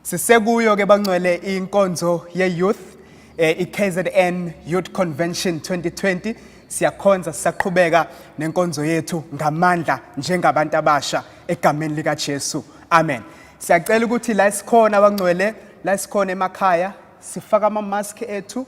Sisekuyo ke bangcwele inkonzo ye-youth, i-KZN Youth Convention 2020. Siyakhonza sisaqhubeka nenkonzo yethu ngamandla njengabantu abasha egameni lika Jesu. Amen. Siyacela ukuthi la sikhona bangcwele, la sikhona emakhaya, sifaka ama-mask ethu,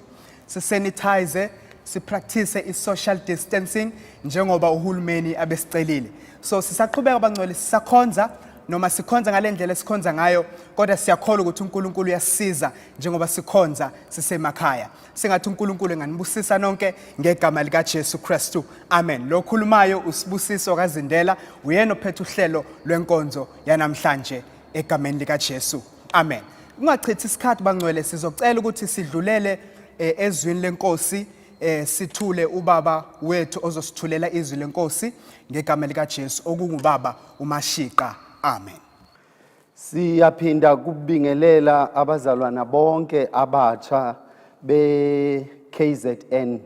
sisanitize, sipractice i-social distancing njengoba uhulumeni abesicelile. So sisaqhubeka bangcwele sisakhonza noma sikhonza ngalendlela esikhonza ngayo, kodwa siyakholwa ukuthi uNkulunkulu uyasisiza njengoba sikhonza sisemakhaya. Singathi uNkulunkulu enganibusisa nonke ngegama lika Jesu Kristu. Amen. Lo khulumayo usibusiso kaZindela, uyena ophethe uhlelo lwenkonzo yanamhlanje egameni lika Jesu. Amen. Ungachithi isikhathi bangcwele, sizocela ukuthi sidlulele ezwini lenkosi, sithule ubaba wethu ozosithulela izwi lenkosi ngegama lika Jesu okungubaba uMashiqa. Amen. Siyaphinda kubingelela abazalwana bonke abatsha be-KZN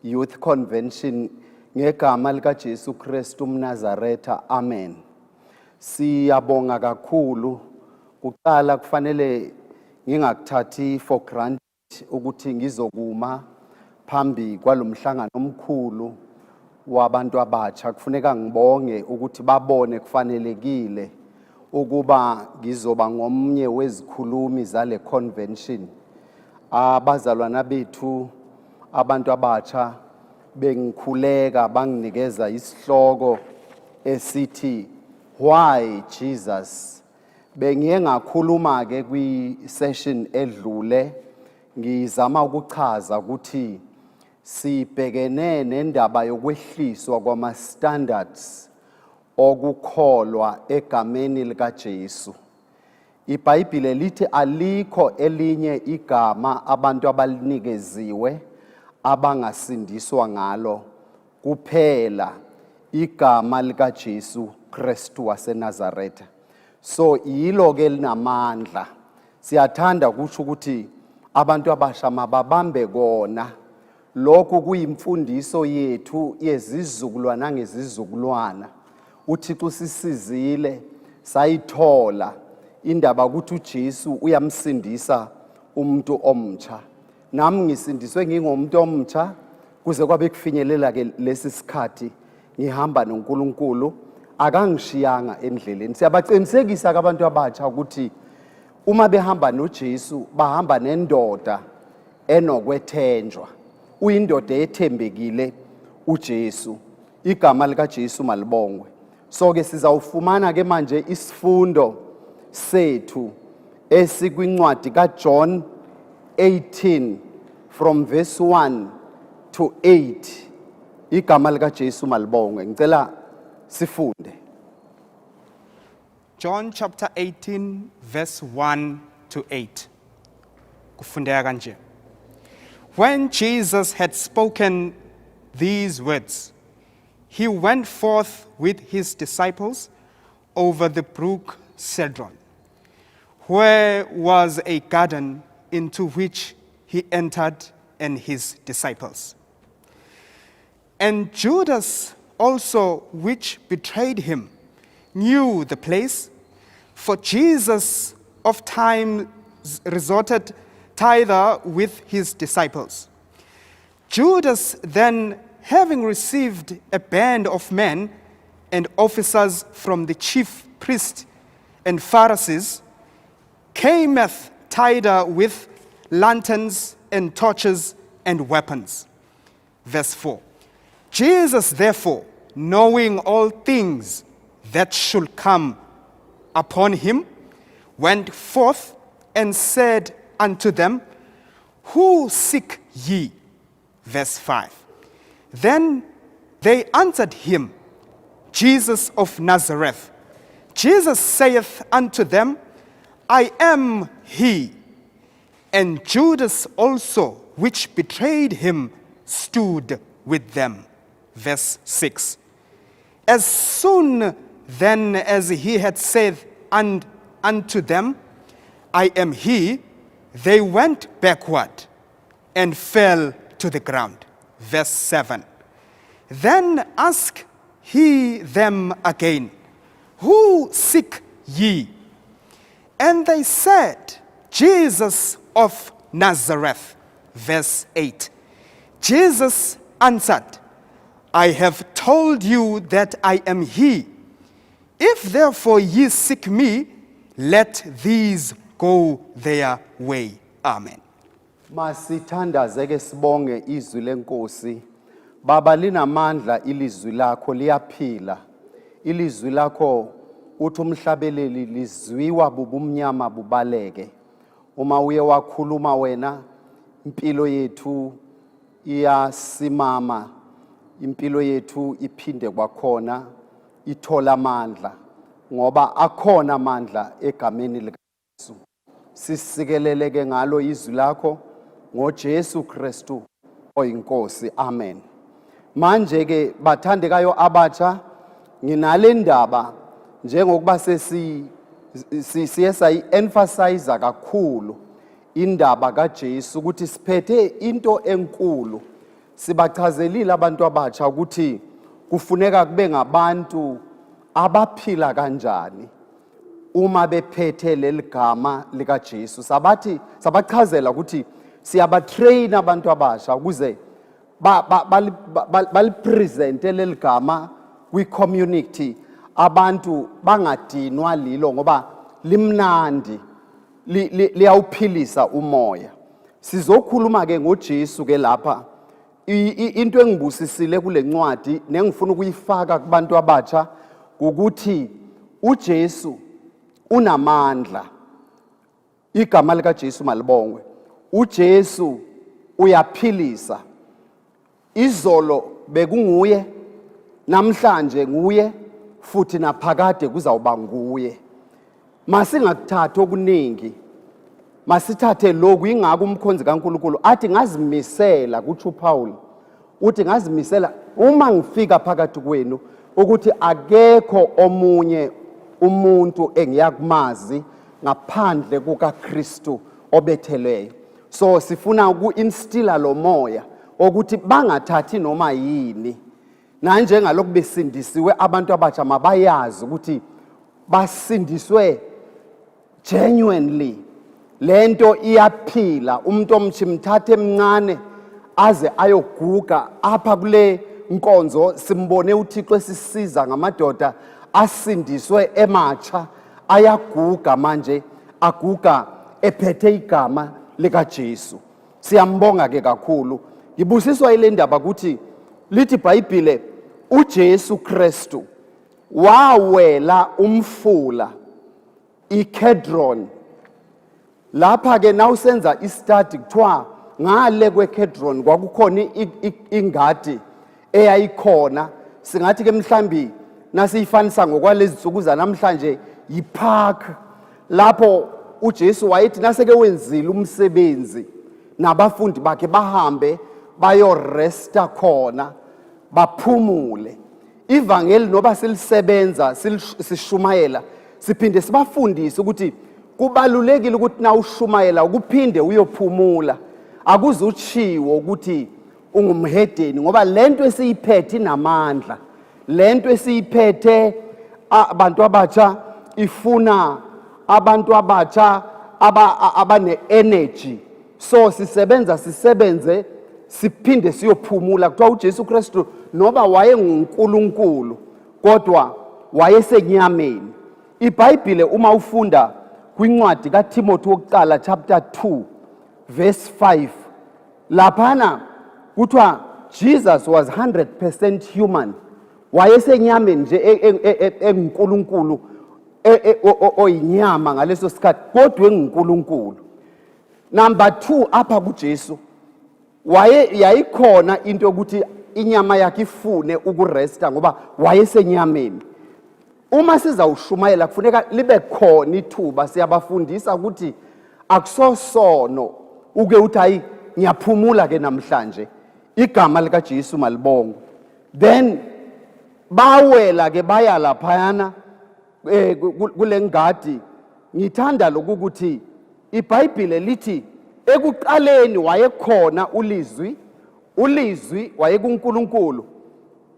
Youth Convention ngegama lika Jesu Kristu mNazaretha. Amen. Siyabonga kakhulu. Kuqala kufanele ngingakuthathi for granted ukuthi ngizokuma phambi kwalomhlangano omkhulu wabantu abatsha. Kufuneka ngibonge ukuthi babone kufanelekile ukuba ngizoba ngomnye wezikhulumi zale convention. Abazalwana bethu abantu abatsha bengikhuleka banginikeza isihloko esithi Why Jesus. Bengiye ngakhuluma ke kwi-session edlule ngizama ukuchaza ukuthi sibhekene nendaba yokwehliswa kwama-standards okukholwa egameni lika Jesu. IBhayibheli lithi alikho elinye igama abantu abalinikeziwe abangasindiswa ngalo kuphela igama lika Jesu Kristu waseNazaretha. So yilo ke linamandla. Siyathanda kusho ukuthi abantu abasha mababambe kona. Lokhu kuyimfundiso yethu yezizukulwana ngezizukulwana. UThixo usisizile sayithola indaba ukuthi uJesu uyamsindisa umuntu omtsha. Nami ngisindiswe ngingomuntu omtsha kuze kwabe kufinyelela ke lesi sikhathi ngihamba noNkulunkulu akangishiyanga endleleni. Siyabaqinisekisa abantu abatsha ukuthi uma behamba noJesu bahamba nendoda enokwethenjwa. Uyindoda ethembekile uJesu. Igama lika Jesu malibongwe. So ke sizawufumana ke manje isifundo sethu esikwincwadi kaJohn 18 from verse 1 to 8. Igama lika Jesu malibongwe. Ngicela sifunde. John chapter 18 verse 1 to 8. Kufundeka kanje. When Jesus had spoken these words, he went forth with his disciples over the brook Cedron, where was a garden into which he entered and his disciples. And Judas also, which betrayed him, knew the place, for Jesus of time resorted thither with his disciples. Judas then, having received a band of men and officers from the chief priests and Pharisees, cameth thither with lanterns and torches and weapons. Verse 4. Jesus therefore, knowing all things that should come upon him, went forth and said unto them, Who seek ye? Verse 5. Then they answered him, Jesus of Nazareth. Jesus saith unto them, I am he. And Judas also, which betrayed him, stood with them. Verse 6. As soon then as he had said unto them, I am he, they went backward and fell to the ground. Verse 7. Then asked he them again, Who seek ye? And they said, Jesus of Nazareth. Verse 8. Jesus answered, I have told you that I am he. If therefore ye seek me, let these go their way. Amen. Masithandaze ke sibonge izwi lenkosi. Baba linamandla ilizwi lakho liyaphila. Ilizwi lakho uthi umhlabeleli lizwiwa bubumnyama bubaleke. Uma uye wakhuluma wena impilo yethu iyasimama. Impilo yethu iphinde kwakhona ithola amandla ngoba akhona amandla egameni likaJesu. Sisikeleleke ngalo izwi lakho ngoJesu Kristu oyinkosi. Amen. Manje ke bathandekayo abatsha nginale ndaba njengokuba siye sayi-emphasize kakhulu indaba kaJesu ukuthi siphethe into enkulu. Sibachazelile abantu abatsha ukuthi kufuneka kube ngabantu abaphila kanjani uma bephethe leligama likaJesu. Sabachazela ukuthi siyabatrain abantu abasha ukuze balipresente leligama kwi-community, abantu bangadinwa lilo ngoba limnandi, liyawuphilisa umoya. Sizokhuluma ke ngoJesu ke lapha. Into engibusisile kule ncwadi nengifuna ukuyifaka kubantu abatsha ukuthi uJesu unamandla. Igama likaJesu malibongwe. uJesu uyaphilisa. Izolo bekunguye, namhlanje nguye, futhi naphakade kuzawuba nguye. Masingakuthatha okuningi, masithathe lokhu. Ingako umkhonzi kaNkulunkulu athi ngazimisela, kutsho uPaul uthi ngazimisela uma ngifika phakathi kwenu ukuthi akekho omunye umuntu engiyakumazi ngaphandle kukaKristu obetheleyo. So sifuna uku-instilla lo moya ukuthi bangathathi noma yini. Nanjengaloku besindisiwe abantu abatsha mabayazi ukuthi basindiswe genuinely. Lento iyaphila. Umuntu omtsha mthathe emncane aze ayoguga. Apha kule nkonzo simbone uThixo esisiza ngamadoda asindiswe ematsha, ayaguga manje, aguga ephethe igama likaJesu. Siyambonga ke kakhulu. Ngibusiswa ile ndaba ukuthi lithi iBhayibhile uJesu Kristu wawela umfula iKedron. Lapha ke nawusenza istudy kuthiwa ngale kweKedron kwakukhona ingadi eyayikhona. Singathi ke mhlambi nasiyifanisa ngokwalezi nsuku zanamhlanje yipark lapho uJesu wayethi naseke wenzile umsebenzi nabafundi bakhe bahambe bayoresta khona baphumule. Ivangeli noba silisebenza sishumayela siphinde sibafundise ukuthi kubalulekile ukuthi na ushumayela ukuphinde uyophumula. Akuzutshiwo ukuthi ungumhedeni ngoba lento esiyiphethe inamandla. Lento esiyiphethe abantu abatsha ifuna abantu abatsha abane energy. So sisebenze siphinde siyophumula. Kuthiwa uJesu Kristu noba wayenguNkulunkulu kodwa wayesenyameni. iBhayibhile uma ufunda kwincwadi kaTimothy wokuqala chapter 2 verse 5 laphana kuthiwa Jesus was 100% human. Wayesenyameni nje enguNkulunkulu oyinyama ngaleso sikhathi kodwa enguNkulunkulu. Number 2 apha kuJesu yayikhona into ukuthi inyama yakhe ifune ukuresta ngoba wayesenyameni. Uma sizawushumayela kufuneka libe khona ithuba. Siyabafundisa ukuthi akusosono uke uthi hayi ngiyaphumula ke namhlanje. Igama likaJesu malibongwe. Then bawela ke baya laphayana kule ngadi. Ngithanda lokuthi iBhayibhile lithi ekuqaleni wayekhona ulizwi, ulizwi wayekuNkulunkulu,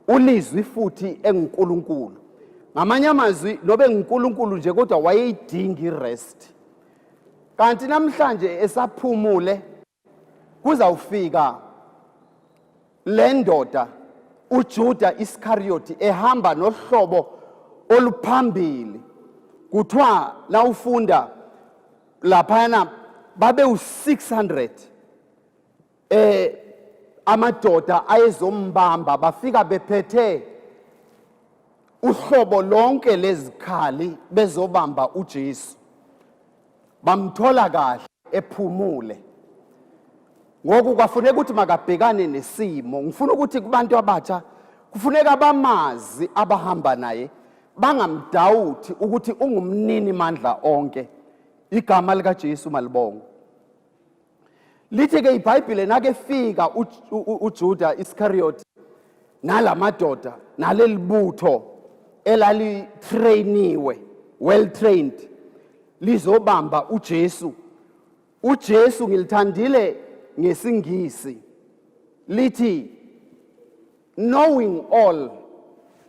ulizwi futhi enguNkulunkulu. Ngamanye amazwi nobe nguNkulunkulu nje kodwa wayeyidinga irest. kanti namhlanje esaphumule kuzawufika le ndoda uJuda Iscariot ehamba nohlobo oluphambili. Kuthiwa la ufunda laphana babe u600 amadoda ayezombamba, bafika bephethe uhlobo lonke lezikhali bezobamba uJesu. Bamthola kahle ephumule. Ngoku kwafuneka ukuthi makabhekane nesimo. Ngifuna ukuthi kubantu abatsha kufuneka bamazi abahamba naye, bangamdawuthi ukuthi ungumnini mandla onke. Igama lika Jesu malibongo. Lithi ke iBhayibheli nake fika uJuda Iscariot nalamadoda nalelibutho elali trainiwe, well trained, lizobamba uJesu. uJesu ngilithandile ngesingisi lithi knowing all.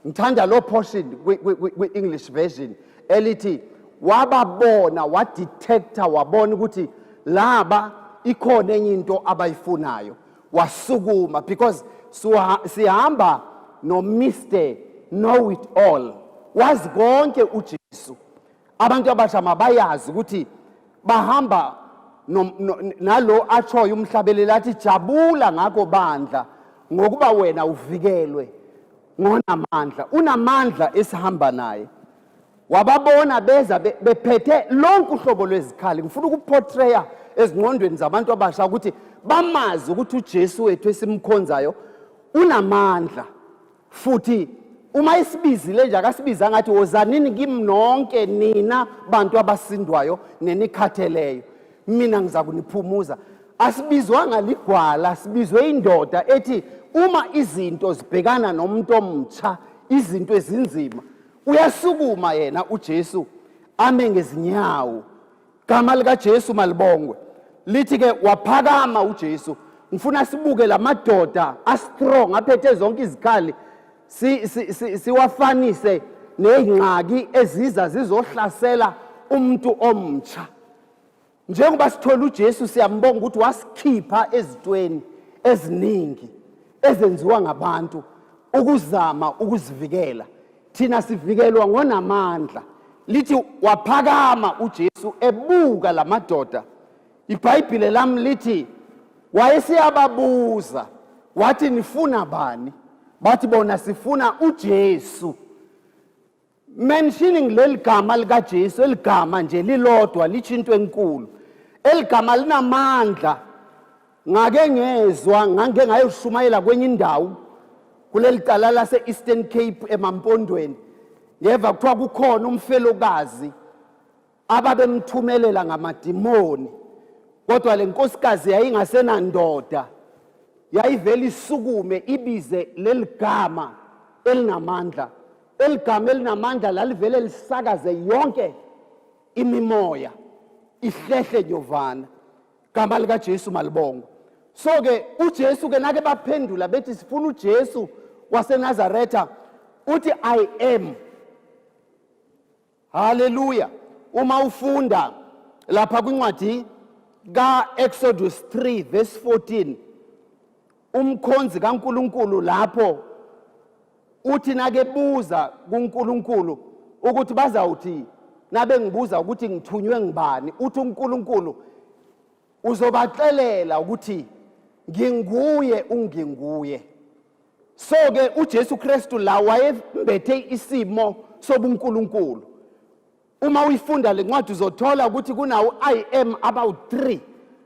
Ngithanda lo portion kwi-English version elithi wababona, wadetector, wabona ukuthi laba ikhona enye into abayifunayo, wasukuma, because sihamba no Mr. Know it all, wazi konke uJesu. Abantu abasha mabayazi ukuthi bahamba nalo atshoyo umhlabeleli athi jabula ngako bandla ngokuba wena uvikelwe ngonamandla, unamandla esihamba naye. Wababona beza bephethe lonke uhlobo lwezikhali. Ngifuna ukuportraya ezingqondweni zabantu abasha ukuthi bamazi ukuthi uJesu wethu esimkhonzayo unamandla, futhi uma isibizile nje akasibiza ngathi wozanini kimi nonke nina bantu abasindwayo nenikhatheleyo, mina ngiza kuniphumuza. Asibizwanga ligwala, sibizwe indoda ethi uma izinto zibhekana nomuntu omtsha, izinto ezinzima, uyasukuma yena uJesu ame ngezinyawo. Gama lika Jesu malibongwe. Lithi ke waphakama uJesu. Ngifuna sibuke lamadoda astrong aphethe zonke izikhali, siwafanise nezingxaki eziza zizohlasela umuntu omtsha. Njengoba sithola uJesu siyambonga ukuthi wasikhipha ezitweni eziningi ezenziwa ngabantu ukuzama ukuzivikela. Thina sivikelwa ngonamandla. Lithi waphakama uJesu ebuka lamadoda. iBhayibheli lami lithi wayesiyababuza wathi nifuna bani? Bathi bona sifuna uJesu. Mentioning leli gama lika Jesu, eligama nje lilodwa lithi into enkulu. Eligama linamandla. Ngake ngezwa ngange ngayoshumayela kwenye indawo kuleli cala lase Eastern Cape emampondweni. Ngeva kuthiwa kukhona umfelokazi ababemthumelela ngamadimoni, kodwa le nkosikazi yayingasenandoda, yayivela isukume ibize leli gama elinamandla. Eligama elinamandla lalivele lisakaze yonke imimoya, ihlehle nyovana. Gama lika Jesu malibongo. So ke uJesu ke nake baphendula bethi sifuna uJesu waseNazaretha, uthi I am. Hallelujah. Uma ufunda lapha kwincwadi ka-Exodus 3 verse 14, umkhonzi kaNkulunkulu lapho uthi nake buza kuNkulunkulu ukuthi bazawuthi nabe ngibuza ukuthi ngithunywe ngibani, uthi uNkulunkulu uzobaxelela ukuthi nginguye unginguye. So ke uJesu Kristu la wayembethe isimo sobuNkulunkulu. Uma uyifunda le ncwadi uzothola ukuthi kunawo I am about 3.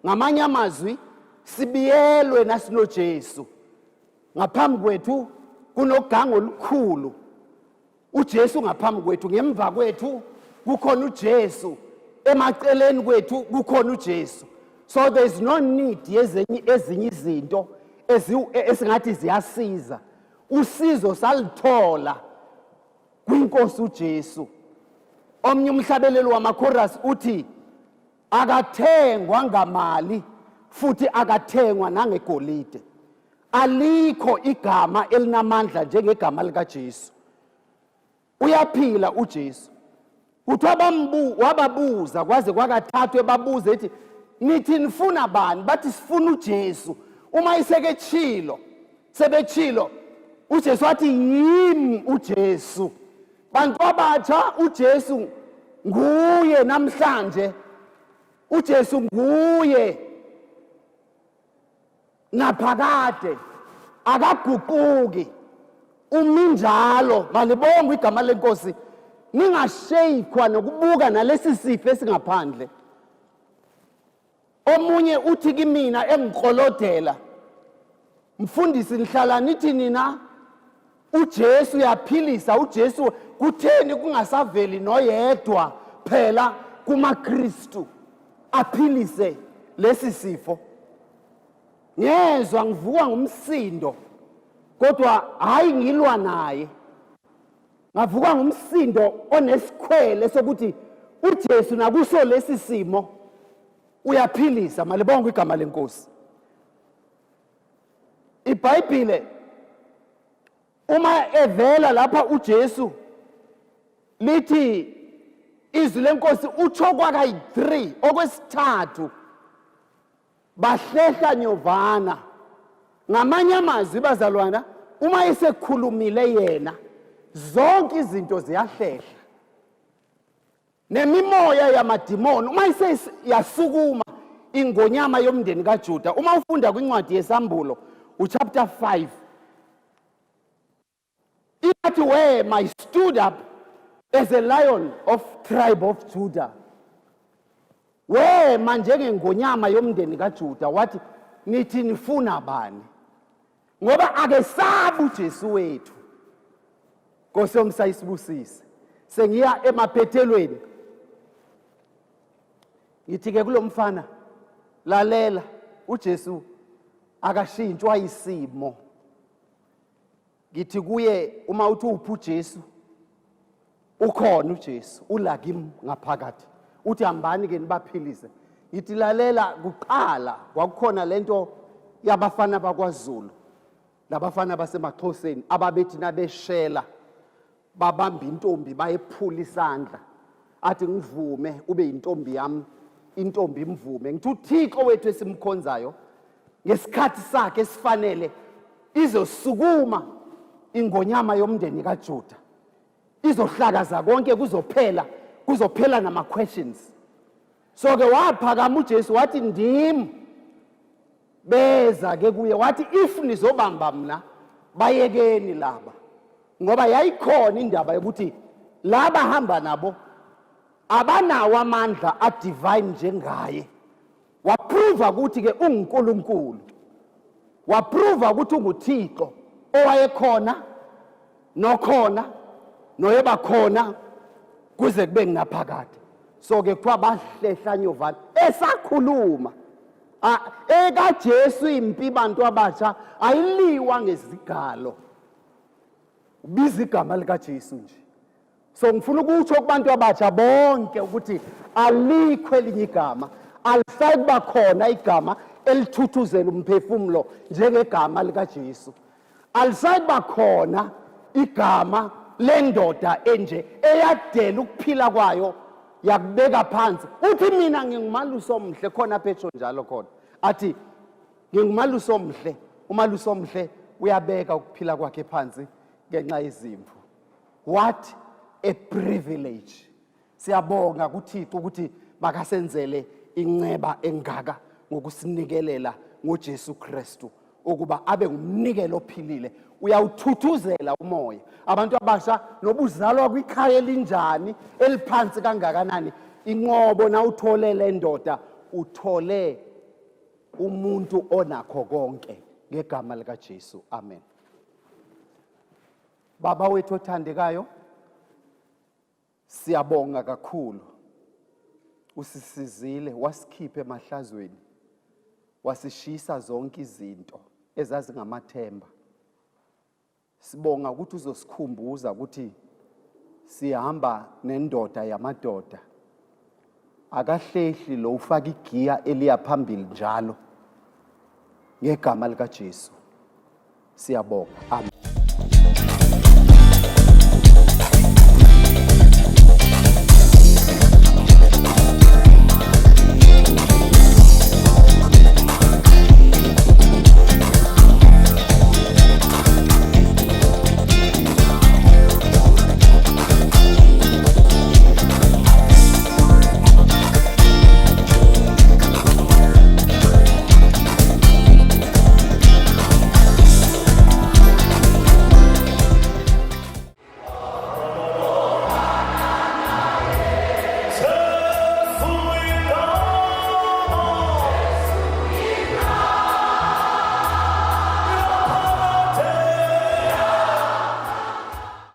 Ngamanye amazwi sibiyelwe nasino Jesu. Ngaphambi kwethu kunogango olukhulu. uJesu ngaphambi kwethu, ngemva kwethu kukhona uJesu, emaceleni kwethu kukhona uJesu. So there is no need ezinye izinto esingathi ziyasiza. Usizo salithola kwinkosi uJesu. Omnye umhlabeleli wamakhorus uthi akathengwa ngamali futhi akathengwa nangegolide. Alikho igama elinamandla njengegama lika Jesu. Uyaphila uJesu. kuthiwa wababuza kwaze kwakathathu ebabuza ethi nithi nifuna bani, bathi sifuna uJesu. Uma iseke tshilo sebetshilo uJesu wathi yimi uJesu. Bantu abatsha uJesu nguye namhlanje, uJesu nguye naphakade, akaguquki, uminjalo. Malibonga igama lenkosi. Ningashayikwa nokubuka nalesi sifo esingaphandle. Omunye uthi kimina engikolodela, mfundisi nihlala nithi nina uJesu uyaphilisa. uJesu kutheni kungasaveli noyedwa phela kumaKristu aphilise lesi sifo? Ngezwe ngivuka ngumsindo, kodwa hayi ngilwa naye. Ngavuka ngumsindo onesikhwele sokuthi uJesu nakuso lesi simo uyaphilisa. Malibonga igama lenkosi. iBhayibhile uma evela lapha uJesu lithi izwi lenkosi utsho kwakayi-3 okwesithathu bahlehla nyovana. Ngamanye amazwi bazalwana, uma esekhulumile yena zonke izinto ziyahlehla. Nemimoya yamadimoni uma yasukuma ingonyama yomndeni kaJuda. Uma ufunda kwincwadi yesambulo chapter 5, ithi where I stood up as a lion of tribe of Judah. Where manje ngengonyama yomndeni kaJuda wathi nithi nifuna bani? Ngoba akesabi uJesu wethu. Nkosi yomsayisibusise. Sengiya emaphethelweni. Ngithi ke kulomfana lalela, uJesu akashintshwa isimo. Ngithi kuye uma uthi uphi uJesu, ukhona uJesu ula kimi ngaphakathi. Uthi hambani ke nibaphilise. Ngithi lalela, kuqala kwakukhona lento yabafana bakwaZulu labafana basemaXhoseni ababethi nabeshela babamba intombi bayephula isandla, athi ngivume ube intombi yami, intombi imvume. Ngithi uThixo wethu esimkhonzayo ngesikhathi sakhe esifanele izosukuma ingonyama yomndeni kaJuda, izohlakaza konke, kuzophela nama questions. So ke waphakama uJesu wathi ndim. Beza ke kuye wathi if nizobamba mna bayekeni laba, ngoba yayikhona indaba yokuthi laba hamba nabo abanawo amandla adivine njengaye. Waprove ukuthi ke unguNkulunkulu, waprove ukuthi unguThixo owayekhona nokhona noyeba khona kuze kube nginaphakade. So ke kwa bahlehla nyovana esakhuluma ekaJesu impi bantu abatsha ayiliwa ngezigalo, ubiza igama likaJesu nje. So ngifuna ukutsho kubantu abatsha bonke ukuthi alikho elinye igama, alisayi kuba khona igama elithuthuzela umphefumulo njengegama likaJesu. Alisayi kuba khona igama lendoda enje eyadela ukuphila kwayo yakubeka phansi. Uthi mina ngingumalusi omhle, khona phetsho njalo khona. Athi ngingumalusi omhle, umalusi omhle uyabeka ukuphila kwakhe phansi ngenxa yezimvu. What a privilege. Siyabonga kuThixo ukuthi makasenzele inceba engaka ngokusinikelela ngoJesu Kristu ukuba abe ngumnikelo ophilile. Uyawuthuthuzela umoya. Abantu abasha nobuzalwa kwikhaya elinjani eliphansi kangakanani, inqobo na uthole le ndoda uthole umuntu onakho konke ngegama likaJesu. Amen. Baba wethu othandekayo, siyabonga kakhulu. Usisizile, wasikhipha emahlazweni, wasishisa zonke izinto ezazingamathemba. Sibonga ukuthi uzosikhumbuza ukuthi sihamba nendoda yamadoda. Akahlehli lo ufaka igiya eliya phambili njalo ngegama likaJesu. Siyabonga. Amen.